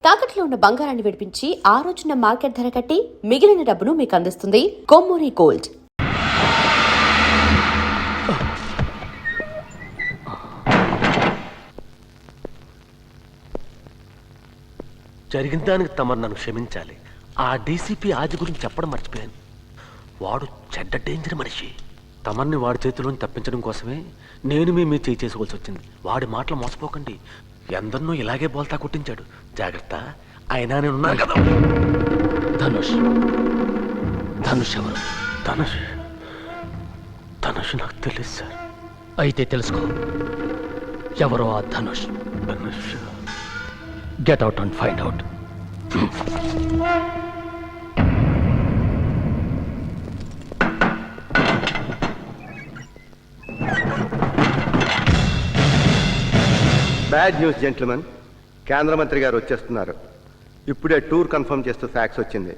తాకట్లో ఉన్న బంగారాన్ని విడిపించి ఆ రోజున మార్కెట్ ధర కట్టి మిగిలిన డబ్బును మీకు అందిస్తుంది కొమ్మూరి గోల్డ్. జరిగిన దానికి తమరు నన్ను క్షమించాలి. ఆ డీసీపీ ఆది గురించి చెప్పడం మర్చిపోయాను. వాడు చెడ్డ డేంజర్ మనిషి. తమర్ని వాడి చేతిలోని తప్పించడం కోసమే నేను మీ చేయి చేసుకోవాల్సి వచ్చింది. వాడి మాటలు మోసపోకండి. ఎందరినో ఇలాగే బోల్తా కొట్టించాడు. జాగ్రత్త. అయినా నేనున్నాను కదా. ధనుష్ ఎవరు? ధనుష్ నాకు తెలియదు సార్. అయితే తెలుసుకో ఎవరో ఆ Dhanush. Get out and find out. Bad news gentlemen, కేంద్ర మంత్రి గారు వచ్చేస్తున్నారు. ఇప్పుడే టూర్ కన్ఫర్మ్ చేస్తూ ఫ్యాక్స్ వచ్చింది.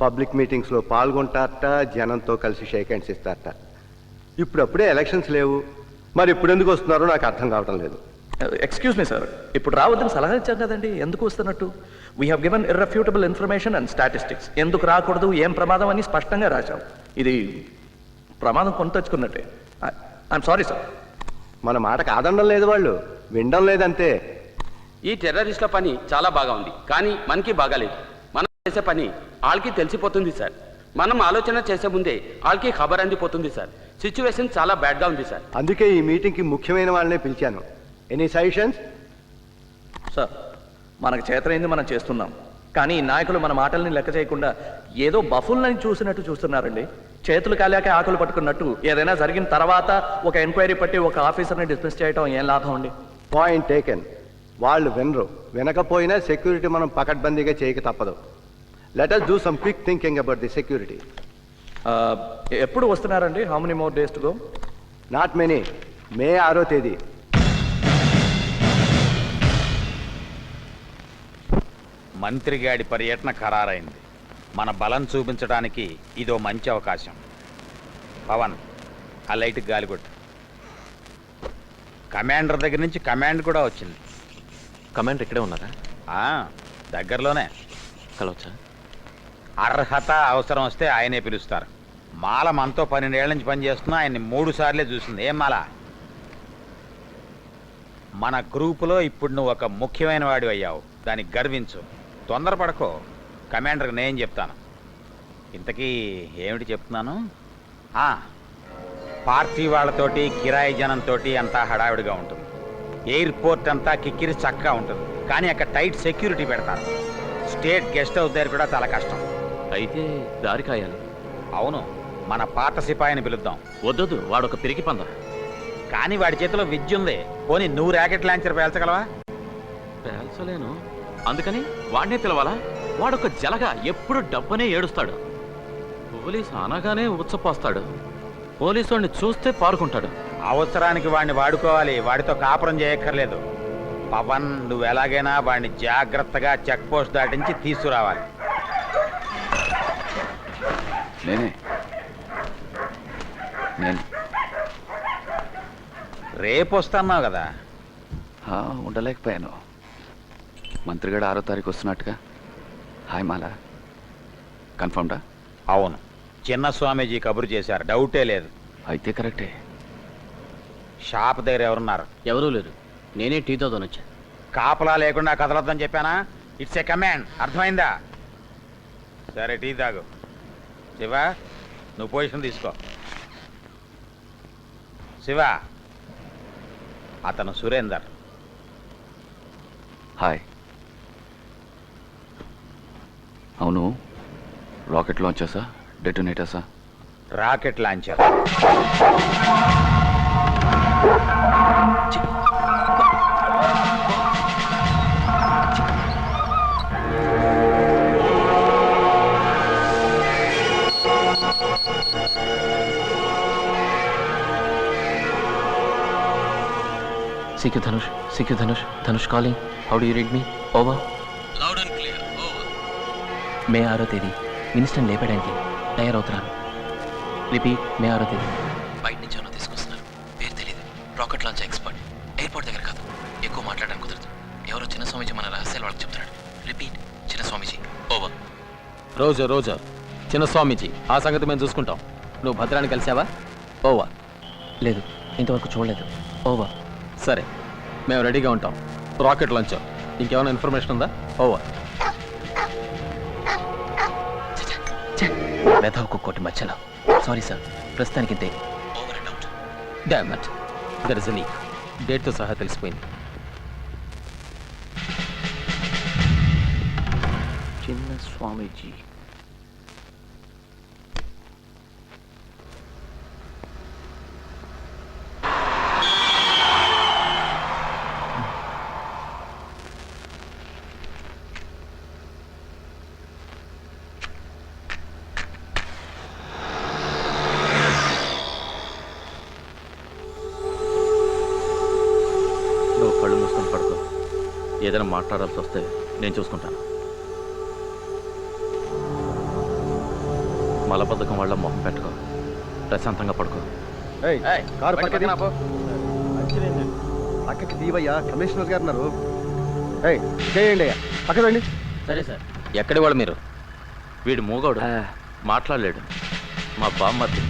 పబ్లిక్ మీటింగ్స్లో పాల్గొంటారట, జనంతో కలిసి షేక్ హ్యాండ్స్ ఇస్తారట. ఇప్పుడప్పుడే ఎలక్షన్స్ లేవు, మరి ఇప్పుడు ఎందుకు వస్తున్నారో నాకు అర్థం కావడం లేదు. ఎక్స్క్యూజ్ మీ సార్, ఇప్పుడు రావద్దని సలహా ఇచ్చాం కదండి, ఎందుకు వస్తున్నట్టు? We have given irrefutable information and statistics. ఎందుకు రాకూడదు, ఏం ప్రమాదం అని స్పష్టంగా రాశాం. ఇది ప్రమాదం కొని తెచ్చుకున్నట్టే. I'm sorry sir. మన మాట కాదనడం లేదు, వాళ్ళు వినడం లేదంతే. ఈ టెర్రరిస్ట్ల పని చాలా బాగా ఉంది, కానీ మనకి బాగాలేదు. మనం చేసే పని వాళ్ళకి తెలిసిపోతుంది సార్. మనం ఆలోచన చేసే ముందే వాళ్ళకి ఖబర్ అందిపోతుంది సార్. సిచ్యువేషన్ చాలా బ్యాడ్గా ఉంది సార్. అందుకే ఈ మీటింగ్కి ముఖ్యమైన వాళ్ళనే పిలిచాను. Any suggestions? సార్, మనకు చేతనైంది మనం చేస్తున్నాం, కానీ ఈ నాయకులు మన మాటల్ని లెక్క చేయకుండా ఏదో బఫుల్ని చూసినట్టు చూస్తున్నారండి. చేతులు కాలేక ఆకులు పట్టుకున్నట్టు. ఏదైనా జరిగిన తర్వాత ఒక ఎంక్వైరీ పట్టి ఒక ఆఫీసర్ని డిస్మిస్ చేయడం ఏం లాభం అండి? Point taken. వాళ్ళు వినరు. వినకపోయినా సెక్యూరిటీ మనం పకడ్బందీగా చేయక తప్పదు. Let us do some quick thinking about the security. ఎప్పుడు వస్తున్నారండి? How many more days to go? Not many. May 6వ తేదీ. మంత్రిగాడి పర్యటన ఖరారైంది. మన బలం చూపించడానికి ఇదో మంచి అవకాశం. పవన్, ఆ లైట్కి గాలికొట్టు. కమాండర్ దగ్గర నుంచి కమాండ్ కూడా వచ్చింది. కమాండర్ ఇక్కడే ఉన్నారా? దగ్గరలోనే. కలవచ్చా? అర్హత అవసరం వస్తే ఆయనే పిలుస్తారు. మాల మనతో 12 ఏళ్ల నుంచి పనిచేస్తున్నా ఆయన్ని 3 సార్లే చూసింది. ఏం మాల? మన గ్రూపులో ఇప్పుడు నువ్వు ఒక ముఖ్యమైన వాడి అయ్యావు, దానికి గర్వించు. తొందరపడకో. కమాండర్కి నేను చెప్తాను. ఇంతకీ ఏమిటి చెప్తున్నాను? పార్టీ వాళ్ళతోటి, కిరాయి జనంతో అంతా హడావిడిగా ఉంటుంది. ఎయిర్పోర్ట్ అంతా కిక్కిరి చక్కగా ఉంటుంది, కానీ అక్కడ టైట్ సెక్యూరిటీ పెడతారు. స్టేట్ గెస్ట్ హౌస్ దగ్గర కూడా చాలా కష్టం. అయితే దారి కాయాలి. అవును, మన పాత సిపాయిని పిలుద్దాం. వద్దొద్దు, వాడొక పిరికి పంద. కానీ వాడి చేతిలో విద్య ఉంది. పోనీ నువ్వు ర్యాకెట్ లాంచర్ పేల్చగలవా? పేల్చలేను. అందుకని వాడినే పిలవాలా? వాడొక జలగా ఎప్పుడు డబ్బనే ఏడుస్తాడు. పోలీసు అనగానే ఉచ్చపోస్తాడు. పోలీసు వాడిని చూస్తే పారుకుంటాడు. అవసరానికి వాడిని వాడుకోవాలి, వాడితో కాపురం చేయక్కర్లేదు. పవన్, నువ్వు ఎలాగైనా వాడిని జాగ్రత్తగా చెక్ పోస్ట్ దాటించి తీసుకురావాలి. నేను రేపు వస్తున్నావు కదా? ఉండలేకపోయాను. మంత్రిగాడు 6వ తారీఖు వస్తున్నట్టుగా. హాయ్ మాలా, కన్ఫర్మ్డా? అవును, చిన్న స్వామీజీ కబురు చేశారు, డౌటే లేదు. అయితే కరెక్టే. షాప్ దగ్గర ఎవరున్నారు? ఎవరూ లేరు. నేనే టీ తోనొచ్చా. కాపలా లేకుండా కదలొద్దని చెప్పానా? ఇట్స్ ఏ కమాండ్, అర్థమైందా? సరే, టీ తాగు. శివ, నువ్వు పొజిషన్ తీసుకో. శివ, అతను సురేందర్. హాయ్. అవును, రాకెట్ లాంచర్సా, డెటోనేటర్సా? Rocket launcher. CQ Dhanush. Dhanush calling. How do you read me? Over. Loud and clear. Over. మే 6వ తేదీ మినిస్టర్ని లేపడానికి తయారవుతున్నాను. రిపీట్, మే 6వ తేదీ. బయట నుంచి ఎవరో తీసుకొస్తున్నారు, పేరు తెలియదు. Rocket launch expert. ఎయిర్పోర్ట్ దగ్గర కాదు, ఎక్కువ మాట్లాడడానికి కుదరదు. ఎవరో చిన్న స్వామీజీ మన రహస్యాలు వాళ్ళకి చెప్తున్నాడు. రిపీట్. రిపీట్ చిన్న స్వామీజీ ఓవర్. రోజా చిన్న స్వామీజీ ఆ సంగతి మేము చూసుకుంటాం. నువ్వు భద్రాన్ని కలిసావా? ఓవర్. లేదు, ఇంతవరకు చూడలేదు. ఓవర్. సరే, మేము రెడీగా ఉంటాం. Rocket launch. ఇంకేమైనా ఇన్ఫర్మేషన్ ఉందా? ఓవర్. మెధవ్ కుక్కోటి మధ్యలో. సారీ సార్, ప్రస్తుతానికి ఇంతే. Over and out. Damn it, there is a leak. డేట్తో సహా తెలిసిపోయింది. చిన్న స్వామీజీ. నువ్వు కళ్ళు మూసుకొని పడుకో. ఏదైనా మాట్లాడాల్సి వస్తే నేను చూసుకుంటాను. మలబద్ధకం వల్ల మొహం పెట్టుకో. ప్రశాంతంగా పడుకో. కారు పక్కకి దీవయ్యా, కమిషనర్ గారు ఉన్నారు. చేయండి అయ్యా, పక్కన రండి. సరే సార్. ఎక్కడి వాళ్ళు మీరు? వీడు మూగోడు, మాట్లాడలేడు. మా బామ్మర్ది.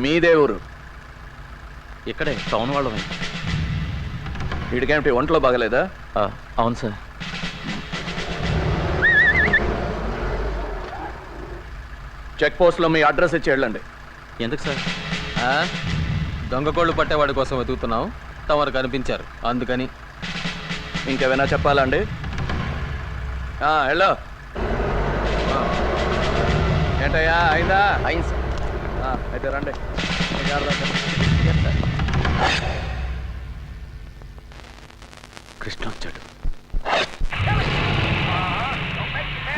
మీదే ఊరు? ఇక్కడే టౌన్ వాళ్ళమే. వీడికేమిటి ఒంట్లో బాగలేదా? అవును సార్. చెక్ పోస్ట్లో మీ అడ్రస్ ఇచ్చి వెళ్ళండి. ఎందుకు సార్? దొంగ కోళ్ళు పట్టేవాడి కోసం వెతుకుతున్నాం. తమరు కనిపించారు, అందుకని. ఇంకేమైనా చెప్పాలా అండి? హలో, ఏంటయ్యా, అయిందా? అయింది సార్. అయితే రండి. కృష్ణ వచ్చాడు.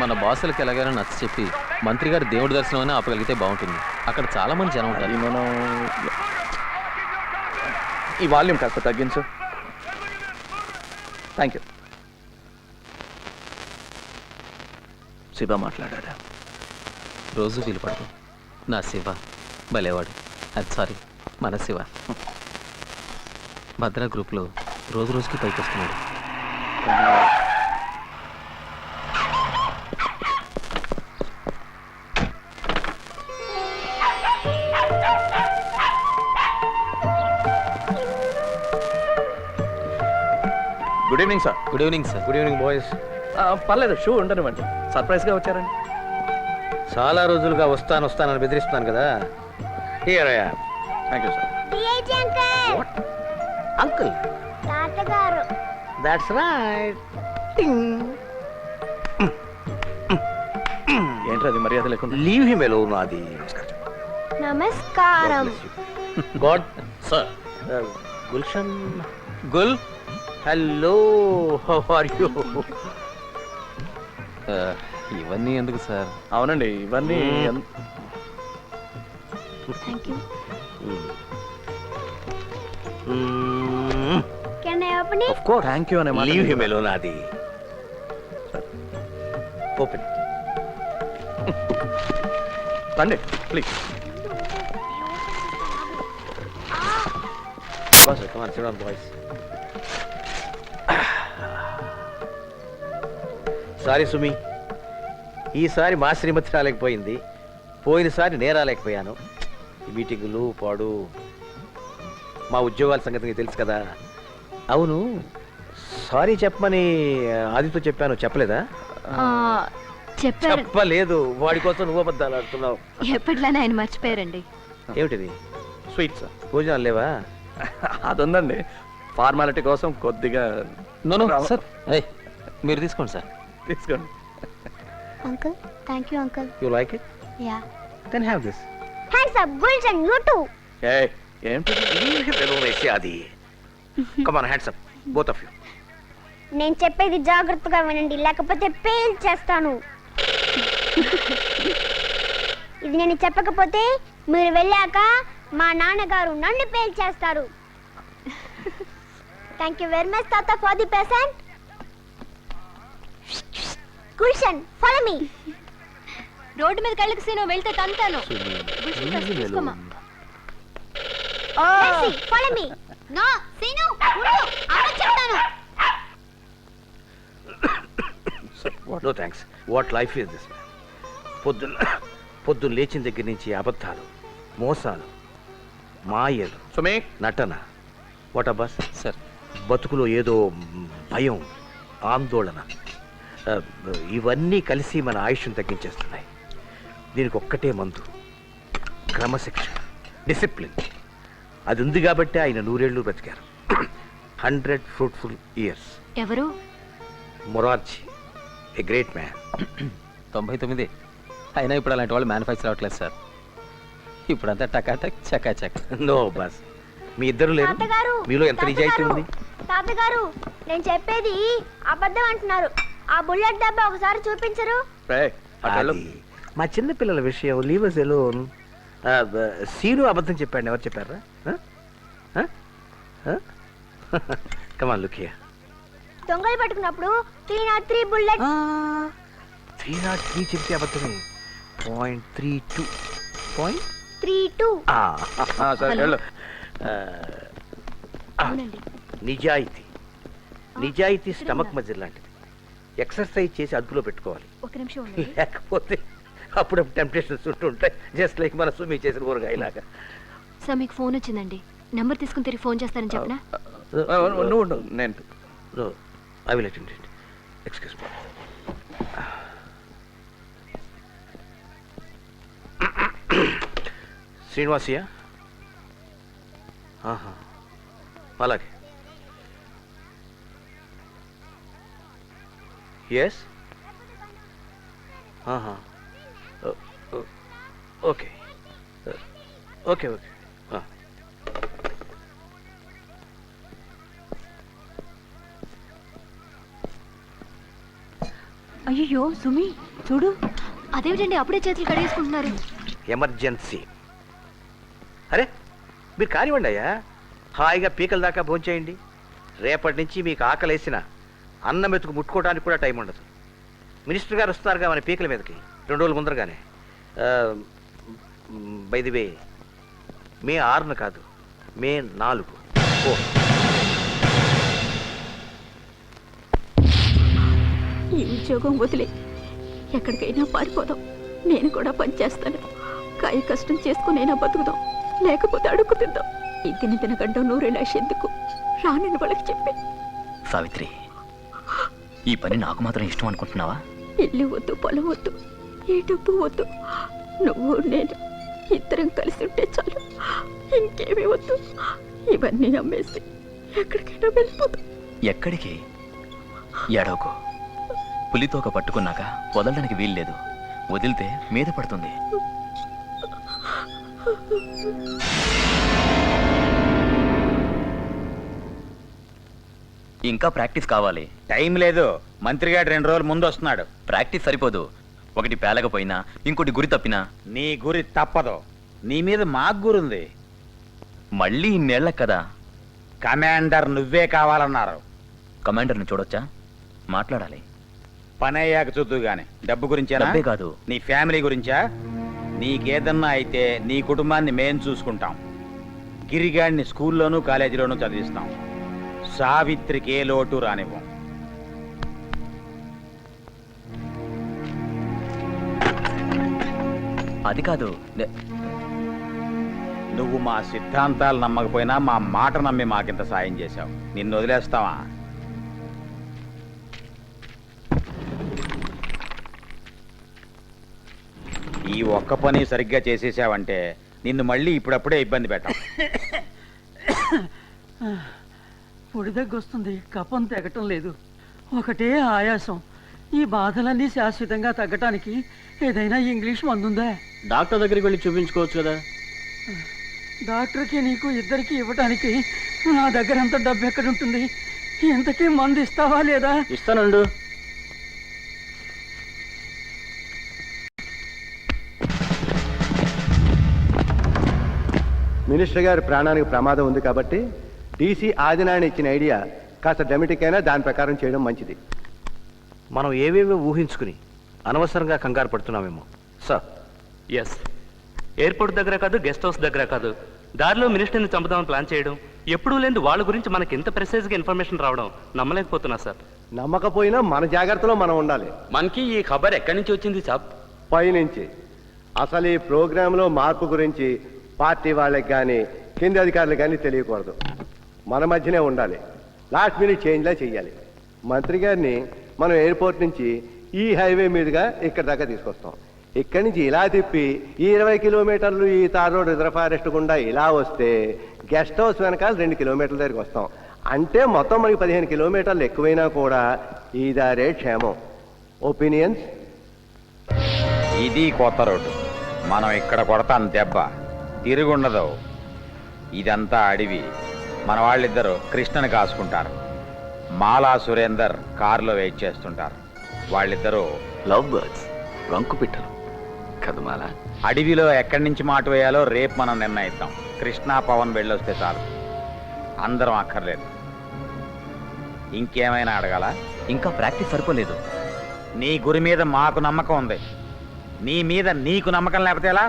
మన బాసులకి ఎలాగైనా నచ్చ చెప్పి మంత్రి గారు దేవుడి దర్శనం అని ఆపగలిగితే బాగుంటుంది. అక్కడ చాలా మంది జనం ఉంటారు. మనం ఈ వాల్యూమ్ కాస్త తగ్గించు. Thank you. శివ మాట్లాడా? రోజు వీలు పడదు. నా శివ భలేవాడు. అది సారీ, మన శివ. భద్రా గ్రూప్లో రోజు రోజుకి పైకి వస్తున్నాడు. Good evening sir. Good evening sir. Good evening boys. పర్లేదు, షూ ఉండనివ్వండి. సర్ప్రైజ్గా వచ్చారండి. చాలా రోజులుగా వస్తానని బెదిరిస్తున్నాను కదా. Thank you sir. అంకుల్, తాతగారు. That's right. ఏంటి అది మర్యాద లేకుండా? Leave him alone. అది నమస్కారం. God sir. Gulshan. Gul, hello, how are you? ఇవన్నీ ఎందుకు సార్? అవునండి, ఇవన్నీ thank you. Can I open it? Of course. Thank you అనే మాట. Leave him alone. అది ఓపెన్. రండి please. Come on, sit down, boys. Sorry సుమి, ఈసారి మా శ్రీమతి రాలేకపోయింది. పోయినసారి నేను రాలేకపోయాను. ఈ మీటింగులు పాడు, మా ఉద్యోగాల సంగతి నీకు తెలుసు కదా. అవును, సారీ చెప్పమని ఆదితో చెప్పాను, చెప్పలేదా? చెప్పారు. చెప్పలేదు. వాడి కోసం నువ్వు అబద్ధాలు ఆడుతున్నావు. ఎప్పట్లానే ఆయన మర్చిపోయారండి. ఏమిటిది? స్వీట్స్. భోజనాలు లేవా? అది ఉందండి, ఫార్మాలిటీ కోసం కొద్దిగా. నో సార్, మీరు తీసుకోండి సార్. తీసుకోండి. Uncle, thank you uncle. You like it? Yeah. Then have this. Thanks అప్ గుల్షన్, యు టు. ఏంటి అది? Come on, hands up both of you. నేను చెప్పేది జాగ్రత్తగా వినండి, లేకపోతే పేల్ చేస్తాను. ఇది నేను చెప్పకపోతే మీరు వెళ్ళాక మా నాన్నగారు నన్ను పేల్ చేస్తారు. థ్యాంక్ యూ వెరీ మచ్ తాత for the present. Gulshan, follow me. Road మీద కళ్ళకి సీను వెళ్తే తంతాను. Follow me. నో సీను, ఉండు, అమ్మ చెప్తాను. No thanks. What life is this? పొద్దున్న లేచిన దగ్గర నుంచి అబద్ధాలు, మోసాలు, మాయలు, సుమి, నటన. వాట్ అబ్బాస్? సార్ బతుకులో ఏదో భయం, ఆందోళన, ఇవన్నీ కలిసి మన ఆయుష్ను తగ్గించేస్తున్నాయి. దీనికి ఒక్కటే మందు, క్రమశిక్షణ, డిసిప్లిన్. అది ఉంది కాబట్టి ఆయన 100 ఏళ్ళు బ్రతికారు. 100 ఫ్రూట్ఫుల్ ఇయర్స్. ఎవరు? Morarji, a great man. 99. అయినా ఇప్పుడు అలాంటి వాళ్ళు మ్యానుఫ్యాక్చర్ అవ్వట్లేదు సార్. ఇప్పుడంతా టకాటక్ చకాచక్. నో బాస్, మీ ఇద్దరు లేరు. తాతగారు, మీలో ఎంత నిజాయితీ ఉంది? తాతగారు, నేను చెప్పేది అబద్ధం అంటున్నారు. ఆ బుల్లెట్ డబ్బా ఒకసారి చూపించరు? అది మా చిన్న పిల్లల విషయం. Leave us alone. సీను అబద్ధం చెప్పాడు. ఎవరు చెప్పారా? కమాన్ లుక్ హియర్. దొంగలు పట్టుకున్నప్పుడు 303 బుల్లెట్. 303 చెప్తే అబద్ధమే. 0.32. 32. నిజాయితీ స్టమక్ మజిల్ లాంటిది. ఎక్సర్సైజ్ చేసి అదుపులో పెట్టుకోవాలి. ఒక నిమిషం ఉండండి. లేకపోతే అప్పుడప్పుడు టెంప్టేషన్స్ ఉంటుంటాయి. జస్ట్ లైక్ మన సుమి చేసిన ఊరగాయలాగా. సార్, మీకు ఫోన్ వచ్చిందండి. నెంబర్ తీసుకుని తిరిగి ఫోన్ చేస్తారని చెప్పనా? నువ్వు నేను I will attend it. Excuse me. Srinivasaiah? అలాగే. ఎస్. Okay okay okay. అయ్యో సుమి, చూడు. అదేమిటండి అప్పుడే చేతులు కడిగేసుకుంటున్నారు? ఎమర్జెన్సీ. అరే మీరు కానివ్వండి అయ్యా, హాయిగా పీకల దాకా భోంచేయండి. రేపటి నుంచి మీకు ఆకలేసిన అన్నం మెతుకు ముట్టుకోవడానికి కూడా టైం ఉండదు. మినిస్టర్ గారు వస్తారుగా మన పీకల మీదకి 2 రోజుల ముందరగానే. బై ది వే, మే 6 కాదు, మే 4. ఓ, ఈ ఉద్యోగం వదిలే ఎక్కడికైనా పారిపోదాం. నేను కూడా పనిచేస్తాను. కాయ కష్టం చేసుకునైనా బతుకుదాం, లేకపోతే అడుక్కు తిందాం. ఈ తినగడ్డం 100 ఏళ్ళ ఎందుకు రానని వాళ్ళకి చెప్పి. సావిత్రి, ఈ పని నాకు మాత్రం ఇష్టం అనుకుంటున్నావా? ఇల్లు వద్దు, పొలం వద్దు, ఏ డబ్బు వద్దు. నువ్వు నేను ఇద్దరం కలిసి ఉంటే చాలు. ఇంకేమీ వద్దు. ఇవన్నీ అమ్మేసి ఎక్కడికైనా వెళ్ళిపోతాం. ఎక్కడికి? ఎడవకు. పులితోక పట్టుకున్నాక వదలడానికి వీల్లేదు. వదిలితే మీద పడుతుంది. ఇంకా ప్రాక్టీస్ కావాలి. టైం లేదు. మంత్రి గారు 2 రోజులు ముందు వస్తున్నాడు. ప్రాక్టీస్ సరిపోదు. ఒకటి పేలకపోయినా ఇంకోటి గురి తప్పినా. నీ గురి తప్పదు. నీ మీద మాకు గురుంది. మళ్ళీ ఇన్నేళ్ల కదా. కమాండర్ నువ్వే కావాలన్నారు. కమాండర్ని చూడొచ్చా? మాట్లాడాలి. పని అయ్యాక చూద్దు గాని. డబ్బు గురించేనా? డబ్బే కాదు, నీ ఫ్యామిలీ గురించా? నీకేదన్నా అయితే నీ కుటుంబాన్ని మేం చూసుకుంటాం. గిరిగాడిని స్కూల్లోనూ కాలేజీలోనూ చదివిస్తాం. సావిత్రికి ఏ లోటు రానివ్వం. అది కాదు. నువ్వు మా సిద్ధాంతాలు నమ్మకపోయినా మా మాట నమ్మి మాకింత సాయం చేశావు. నిన్ను వదిలేస్తావా? ఈ ఒక్క పని సరిగ్గా చేసేసావంటే నిన్ను మళ్ళీ ఇప్పుడప్పుడే ఇబ్బంది పెట్టాం. పొడి దగ్గొస్తుంది, కఫం తెగటం లేదు, ఒకటే ఆయాసం. ఈ బాధలన్నీ శాశ్వతంగా తగ్గటానికి ఏదైనా ఇంగ్లీష్ మందుందా? డాక్టర్ దగ్గరికి వెళ్ళి చూపించుకోవచ్చు కదా. డాక్టర్కి నీకు ఇద్దరికి ఇవ్వటానికి నా దగ్గర ఎంత డబ్బు ఎక్కడుంటుంది? ఇంతకీ మందు ఇస్తావా లేదా? ఇస్తానండు. మినిస్టర్ గారి ప్రాణానికి ప్రమాదం ఉంది కాబట్టి డీసీ ఆదినారాయణ ఇచ్చిన ఐడియా కాస్త డ్రమటిక్ అయినా దాని ప్రకారం చేయడం మంచిది. మనం ఏవేవో ఊహించుకుని అనవసరంగా కంగారు పడుతున్నామేమో సార్. ఎస్, ఎయిర్పోర్ట్ దగ్గర కాదు, గెస్ట్ హౌస్ దగ్గర కాదు, దారిలో మినిస్టర్ని చంపుదామని ప్లాన్ చేయడం, ఎప్పుడూ లేని వాళ్ళ గురించి మనకి ఇంత ప్రెసైజ్గా ఇన్ఫర్మేషన్ రావడం నమ్మలేకపోతున్నా సార్. నమ్మకపోయినా మన జాగ్రత్తలో మనం ఉండాలి. మనకి ఈ ఖబర్ ఎక్కడి నుంచి వచ్చింది సాబ్? పైనుంచి. అసలు ఈ ప్రోగ్రాంలో మార్పు గురించి పార్టీ వాళ్ళకి కానీ కింది అధికారులకు కానీ తెలియకూడదు. మన మధ్యనే ఉండాలి. లాస్ట్ మినిట్ చేంజ్లా చెయ్యాలి. మంత్రి గారిని మనం ఎయిర్పోర్ట్ నుంచి ఈ హైవే మీదుగా ఇక్కడ దాకా తీసుకొస్తాం. ఇక్కడి నుంచి ఇలా తిప్పి ఈ 20 కిలోమీటర్లు ఈ తార్ రోడ్ రిజర్వ్ ఫారెస్ట్ గుండా ఇలా వస్తే గెస్ట్ హౌస్ వెనకాల 2 కిలోమీటర్ల దగ్గరికి వస్తాం. అంటే మొత్తం మనకి 15 కిలోమీటర్లు ఎక్కువైనా కూడా ఈ దారే క్షేమం. ఒపీనియన్స్? ఇది కొత్త రోడ్డు. మనం ఇక్కడ కొడతాం దెబ్బ, తిరుగుండదు. ఇదంతా అడవి. మన వాళ్ళిద్దరూ కృష్ణని కాసుకుంటారు. మాలా సురేందర్ కారులో వెయిట్ చేస్తుంటారు. వాళ్ళిద్దరూ లవ్ బర్డ్స్, రంకు పిట్టలు కదా మాలా. అడవిలో ఎక్కడి నుంచి మాట వేయాలో రేపు మనం నిర్ణయిద్దాం. కృష్ణ పవన్ వెళ్ళొస్తే చాలు, అందరం అక్కర్లేదు. ఇంకేమైనా అడగాల? ఇంకా ప్రాక్టీస్ సరిపోలేదు. నీ గురి మీద మాకు నమ్మకం ఉంది, నీ మీద నీకు నమ్మకం లేకపోతే ఎలా?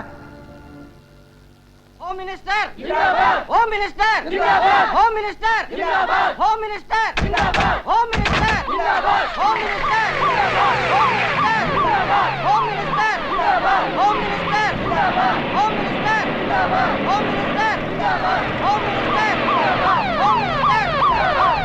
హోమ్ మినిస్టర్ జిందాబాద్! హోమ్ మినిస్టర్ జిందాబాద్! హోమ్ మినిస్టర్ జిందాబాద్! హోమ్ మినిస్టర్ జిందాబాద్! హోమ్ మినిస్టర్ జిందాబాద్! హోమ్ మినిస్టర్ జిందాబాద్! హోమ్ మినిస్టర్ జిందాబాద్! హోమ్ మినిస్టర్ జిందాబాద్! హోమ్ మినిస్టర్ జిందాబాద్! హోమ్ మినిస్టర్ జిందాబాద్! హోమ్ మినిస్టర్ జిందాబాద్! హోమ్ మినిస్టర్ జిందాబాద్! హోమ్ మినిస్టర్ జిందాబాద్!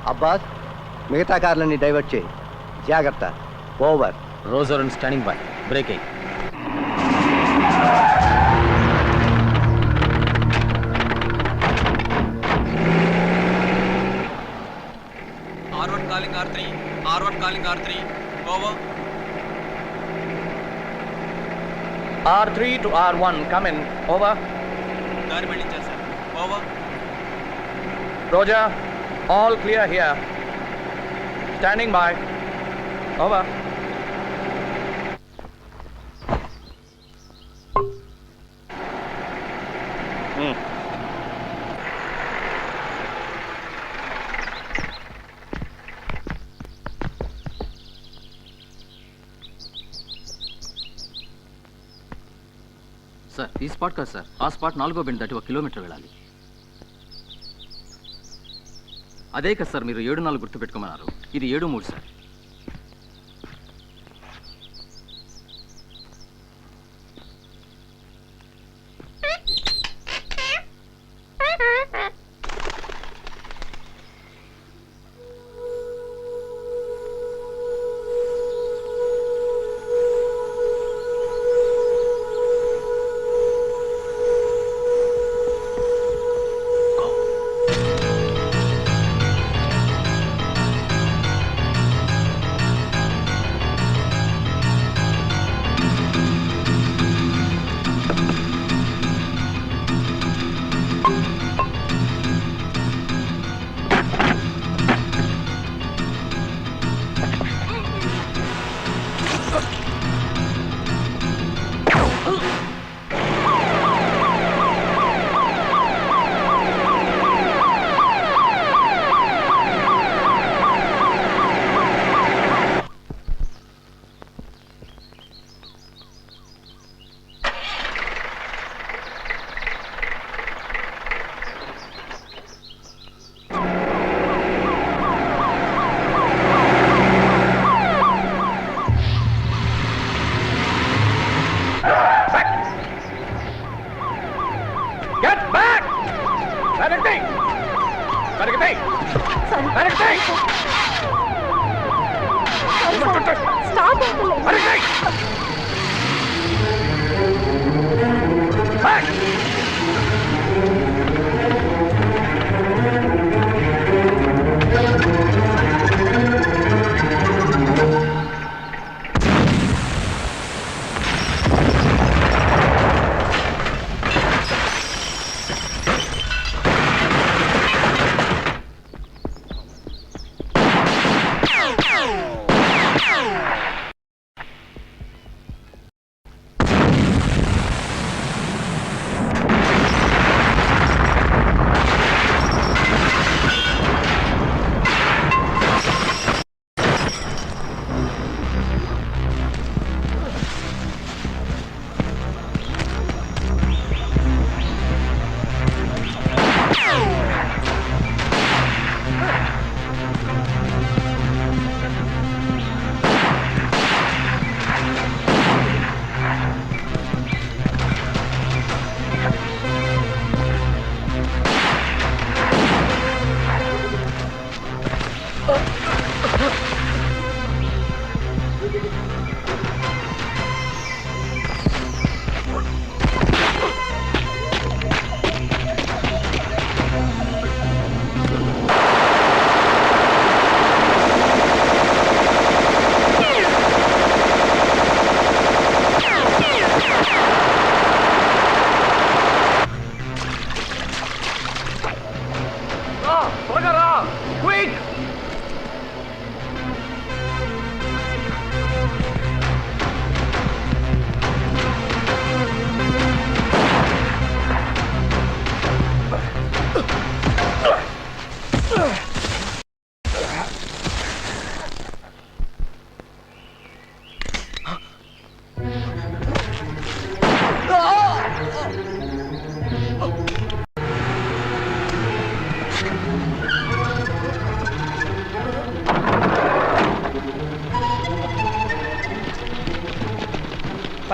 అబ్బాస్, మిగతా కార్లన్నీ డైవర్ట్ చేయి. జాగ్రత్త. Over. Roger and standing by. Break అయ్యి. R1 calling R3. R1 calling R3. Over. R3 to R1, come in. Over. దారి మళ్ళించారు sir. Over. Roger, all clear here. Standing by. Over. Sir ఈ spot కాదు sir, ఆ spot 4వ bend దాటి 1 kilometre వెళ్ళాలి. అదే కదా సార్ మీరు 7-4 గుర్తు పెట్టుకోమన్నారు. ఇది 7-3 సార్.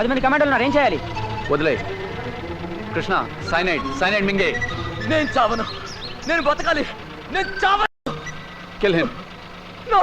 10 మంది కమాండోలు ఉన్నారు, ఏం చేయాలి? వదిలే కృష్ణ, సైనైడ్ మింగే. నేను చావను, నేను బతకాలి, నేను చావను. Kill him. No!